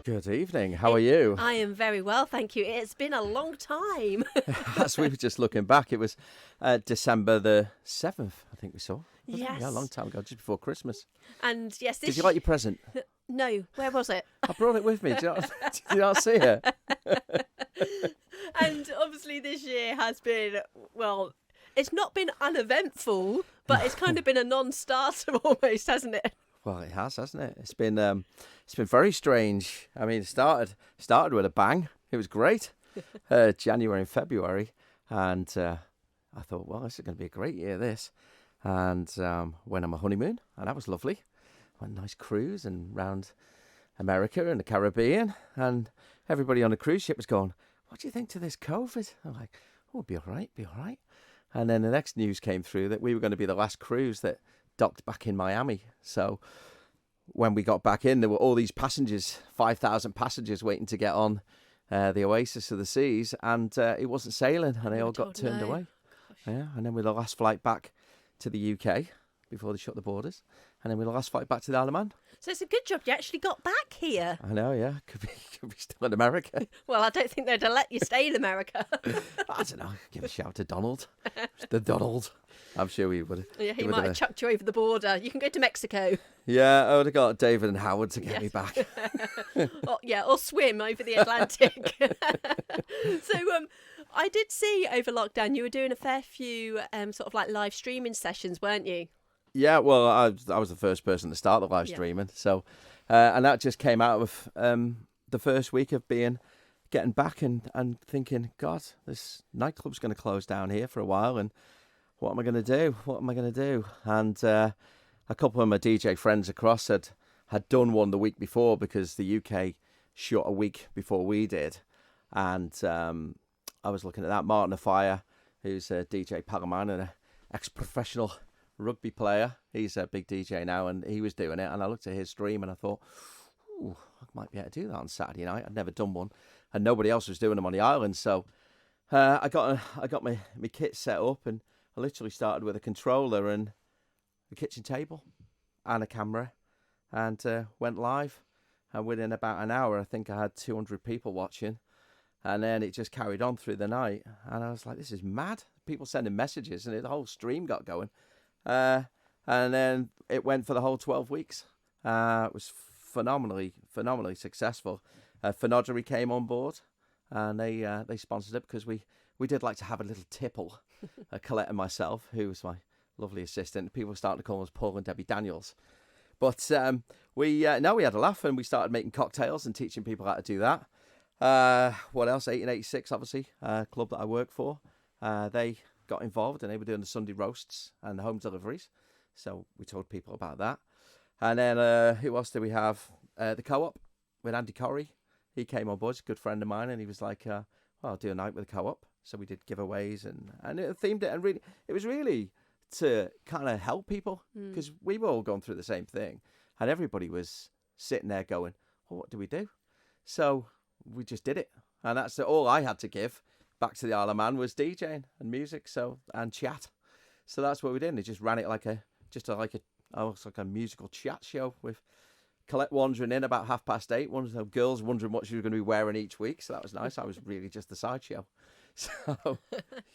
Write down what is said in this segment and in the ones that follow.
Good evening. How are you? I am very well, thank you. It's been a long time. As we were just looking back, it was December the 7th, I think we saw. Wasn't it? Yeah, a long Yes. time ago, just before Christmas. And yes, Did you like your present? No, where was it? I brought it with me. Did you not see it? And obviously this year has been, well, it's not been uneventful, but it's kind of been a non-starter almost, hasn't it? Well, it has, hasn't it? It's been very strange. I mean, it started with a bang. It was great. January and February, and I thought, well, this is going to be a great year. This, and went on my honeymoon, and that was lovely. Went on a nice cruise and round America and the Caribbean, and everybody on the cruise ship was going, "What do you think to this COVID?" I'm like, "Oh, it'll be all right, be all right." And then the next news came through that we were going to be the last cruise that docked back in Miami. So when we got back in, there were all these passengers, 5,000 passengers waiting to get on the Oasis of the Seas, and it wasn't sailing, and they all got turned away. Yeah, and then we were the last flight back to the UK before they shut the borders, and then we were the last flight back to the Isle of Man. So it's a good job you actually got back here. I know, yeah, could be still in America. Well, I don't think they'd have let you stay in America. I don't know. Give a shout to Donald, the Donald. I'm sure he would. Yeah, he might have chucked you over the border. You can go to Mexico. Yeah, I would have got David and Howard to get me back. or swim over the Atlantic. So, I did see over lockdown you were doing a fair few sort of like live streaming sessions, weren't you? Yeah, well, I was the first person to start the live streaming, so and that just came out of the first week of getting back and thinking, God, this nightclub's going to close down here for a while, and what am I going to do? What am I going to do? And a couple of my DJ friends across had done one the week before because the UK shut a week before we did, and I was looking at that. Martin Afire, who's a DJ Palaman and an ex-professional rugby player. He's a big DJ now, and he was doing it. And I looked at his stream and I thought, ooh, I might be able to do that on Saturday night. I'd never done one, and nobody else was doing them on the island. So I got my kit set up, and I literally started with a controller and a kitchen table and a camera, and went live. And within about an hour, I think I had 200 people watching. And then it just carried on through the night. And I was like, this is mad. People sending messages, and the whole stream got going. And then it went for the whole 12 weeks. It was phenomenally successful. Finodery came on board, and they sponsored it because we did like to have a little tipple. Colette and myself, who was my lovely assistant. People were starting to call us Paul and Debbie Daniels. But we had a laugh, and we started making cocktails and teaching people how to do that. What else? 1886, obviously, club that I work for. They got involved, and they were doing the Sunday roasts and home deliveries. So we told people about that. And then who else did we have? The Co-op with Andy Corrie. He came on board. He's a good friend of mine, and he was like, well, I'll do a night with the Co-op. So we did giveaways, and it themed it, and really, it was really to kind of help people, because we were all going through the same thing, and everybody was sitting there going, well, what do we do? So we just did it, and that's all I had to give back to the Isle of Man was DJing and music, and chat. So that's what we did. And they just ran it like a musical chat show with Colette wandering in about 8:30. One of the girls wondering what she was going to be wearing each week. So that was nice. I was really just the sideshow. So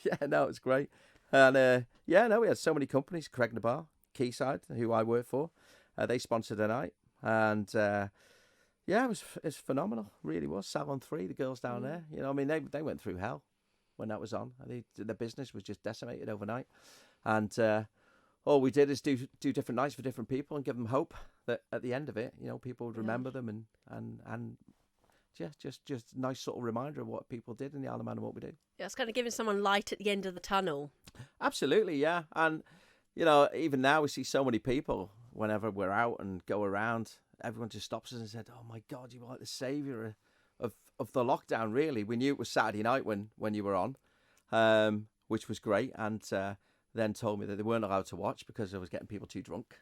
yeah, no, it was great. And we had so many companies. Craig Nabar, Quayside, who I work for, they sponsored the night, and it was phenomenal. Really was. Salon 3, the girls down there. You know, I mean, they went through hell when that was on. Their business was just decimated overnight, and all we did is do different nights for different people and give them hope that at the end of it, you know, people would remember them, and just a nice sort of reminder of what people did in the Isle of Man and what we did. Yeah, it's kind of giving someone light at the end of the tunnel. Absolutely, yeah. And, you know, even now we see so many people whenever we're out and go around, everyone just stops us and said, oh my God, you were like the saviour of the lockdown, really. We knew it was Saturday night when you were on, which was great. And then told me that they weren't allowed to watch because I was getting people too drunk.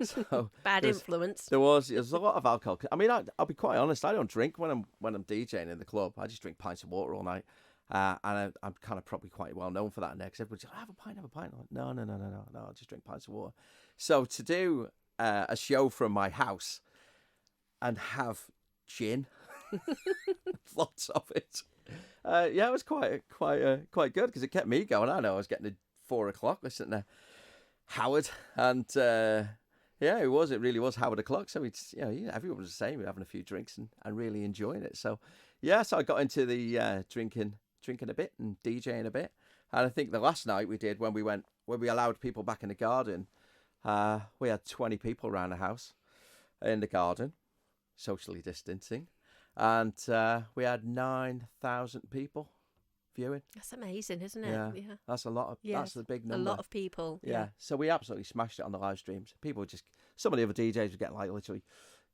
So Bad influence. There was a lot of alcohol. I mean, I'll be quite honest. I don't drink when I'm DJing in the club. I just drink pints of water all night, and I'm kind of probably quite well known for that. Next, everybody's like, have a pint. I'm like, no. I'll just drink pints of water. So to do a show from my house and have gin Lots of it. Yeah, it was quite good because it kept me going. I know I was getting to 4 o'clock listening to Howard, and yeah, it was. It really was Howard o'clock. So it's everyone was the same. We were having a few drinks and really enjoying it. So yeah, so I got into the drinking a bit and DJing a bit. And I think the last night we did when we allowed people back in the garden, we had 20 people around the house in the garden, socially distancing, and we had 9,000 people viewing. That's amazing, isn't it? Yeah, that's a lot of. That's the big number. A lot of people. Yeah. So we absolutely smashed it on the live streams. People just, some of the other DJs were getting like literally,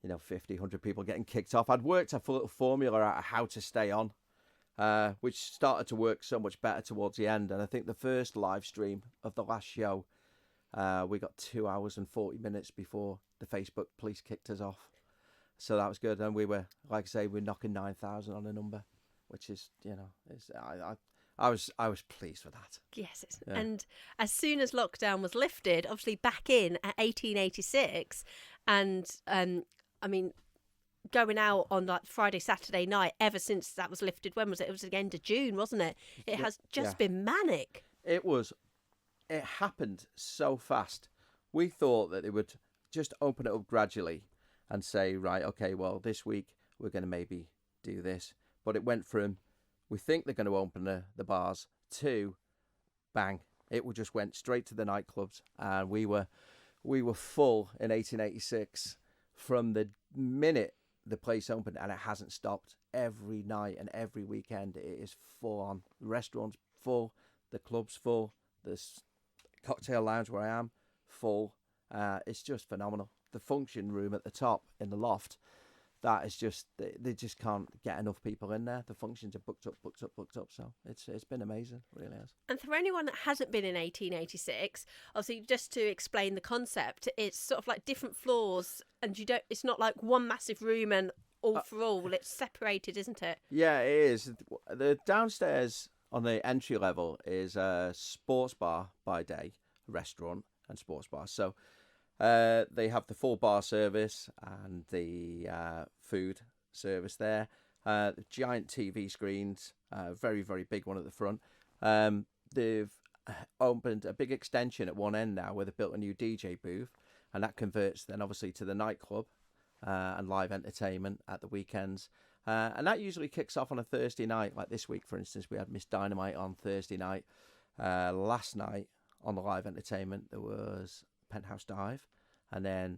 50, 100 people getting kicked off. I'd worked a little formula out of how to stay on, which started to work so much better towards the end. And I think the first live stream of the last show, we got 2 hours and 40 minutes before the Facebook police kicked us off. So that was good. And we were, like I say, we're knocking 9,000 on the number, which is, I was pleased with that. Yes, and as soon as lockdown was lifted, obviously back in at 1886, and I mean, going out on like Friday, Saturday night, ever since that was lifted, when was it? It was the end of June, wasn't it? It has just been manic. It happened so fast. We thought that it would just open it up gradually and say, right, okay, well, this week we're going to maybe do this. But it went from, we think they're going to open the bars, to bang. It just went straight to the nightclubs. And we were full in 1886 from the minute the place opened, and it hasn't stopped. Every night and every weekend it is full on. The restaurant's full, the club's full, the cocktail lounge where I am, full. It's just phenomenal. The function room at the top in the loft, that is just, they just can't get enough people in there. The functions are booked up. So it's been amazing, it really has. And for anyone that hasn't been in 1886, obviously, just to explain the concept, it's sort of like different floors, and it's not like one massive room and all for all. It's separated, isn't it? Yeah, it is. The downstairs on the entry level is a sports bar by day, restaurant and sports bar. So they have the full bar service and the food service there. The giant TV screens, very, very big one at the front. They've opened a big extension at one end now where they've built a new DJ booth, and that converts then obviously to the nightclub and live entertainment at the weekends. And that usually kicks off on a Thursday night. Like this week, for instance, we had Miss Dynamite on Thursday night. Last night on the live entertainment, there was Penthouse Dive, and then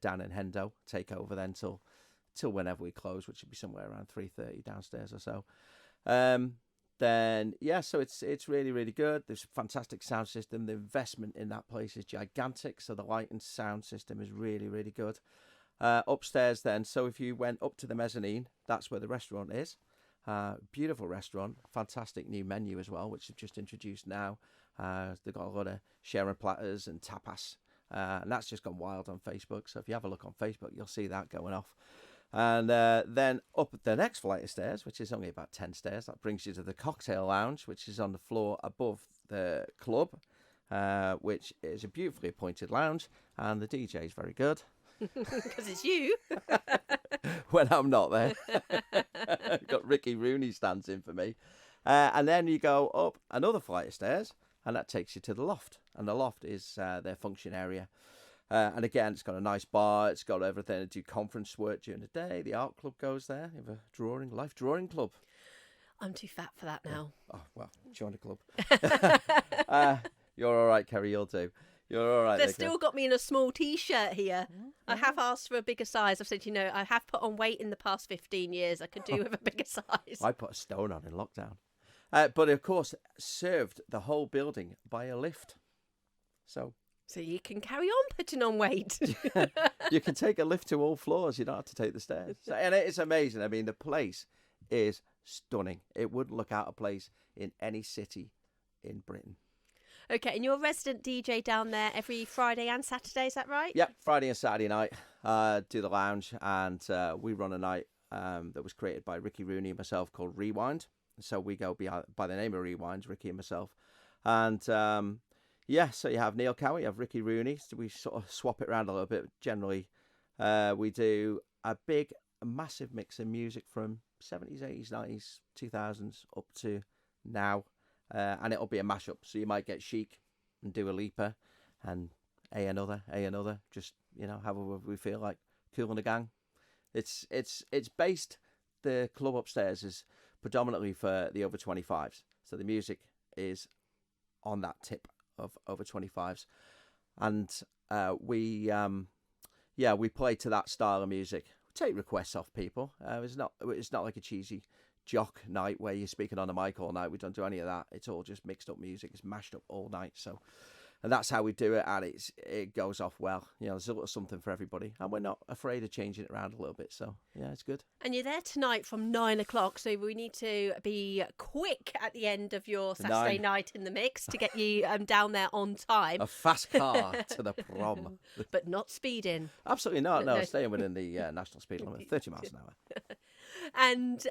Dan and Hendo take over then till whenever we close, which should be somewhere around 3:30 downstairs or so. Then so it's really, really good. There's a fantastic sound system. The investment in that place is gigantic, so the light and sound system is really, really good. Upstairs then, so if you went up to the mezzanine, that's where the restaurant is. Beautiful restaurant, fantastic new menu as well, which they've just introduced now. They've got a lot of sharing platters and tapas, and that's just gone wild on Facebook. So if you have a look on Facebook, you'll see that going off. And then up the next flight of stairs, which is only about 10 stairs, that brings you to the cocktail lounge, which is on the floor above the club, which is a beautifully appointed lounge, and the DJ is very good. Because it's you. When I'm not there. Got Ricky Rooney stands in for me. And then you go up another flight of stairs, and that takes you to the loft. And the loft is their function area. And again, it's got a nice bar. It's got everything to do conference work during the day. The art club goes there. You have a life drawing club. I'm too fat for that now. Oh, well, join the club. You're all right, Kerry. You'll do. You're all right. They've still got me in a small T-shirt here. I have asked for a bigger size. I've said, I have put on weight in the past 15 years. I could do with a bigger size. I put a stone on in lockdown. But, of course, served the whole building by a lift. So you can carry on putting on weight. You can take a lift to all floors. You don't have to take the stairs. And it's amazing. I mean, the place is stunning. It wouldn't look out of place in any city in Britain. Okay, and you're a resident DJ down there every Friday and Saturday, is that right? Yep, Friday and Saturday night, do the lounge, and we run a night that was created by Ricky Rooney and myself called Rewind. So we go by the name of Rewind, Ricky and myself. And so you have Neil Cowie, you have Ricky Rooney. So we sort of swap it around a little bit. Generally, we do a big a massive mix of music from 70s, 80s, 90s, 2000s up to now. And it'll be a mashup. So you might get Chic and Dua Lipa and another. Just, however we feel like. Kool and the Gang. It's based, the club upstairs is predominantly for the over 25s. So the music is on that tip of over 25s. And we play to that style of music. We take requests off people. It's not like a cheesy jock night where you're speaking on a mic all night. We don't do any of that. It's all just mixed up music. It's mashed up all night. So, and that's how we do it, and it goes off well. There's a little something for everybody, and we're not afraid of changing it around a little bit. So yeah, it's good. And you're there tonight from 9 o'clock, so we need to be quick at the end of your Saturday night in the mix to get you down there on time. A fast car to the prom, but not speeding. Absolutely not. No, staying within the national speed limit, 30 miles an hour. And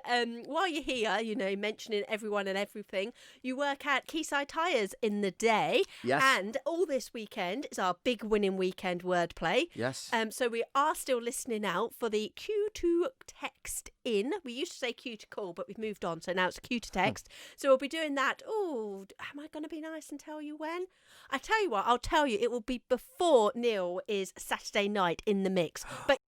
while you're here, mentioning everyone and everything, you work at Quayside Tyres in the day. Yes. And all this weekend is our big winning weekend wordplay. Yes. So we are still listening out for the Q to text in. We used to say Q to call, but we've moved on. So now it's Q to text. So we'll be doing that. Oh, am I going to be nice and tell you when? I tell you what, I'll tell you. It will be before Neil is Saturday night in the mix. But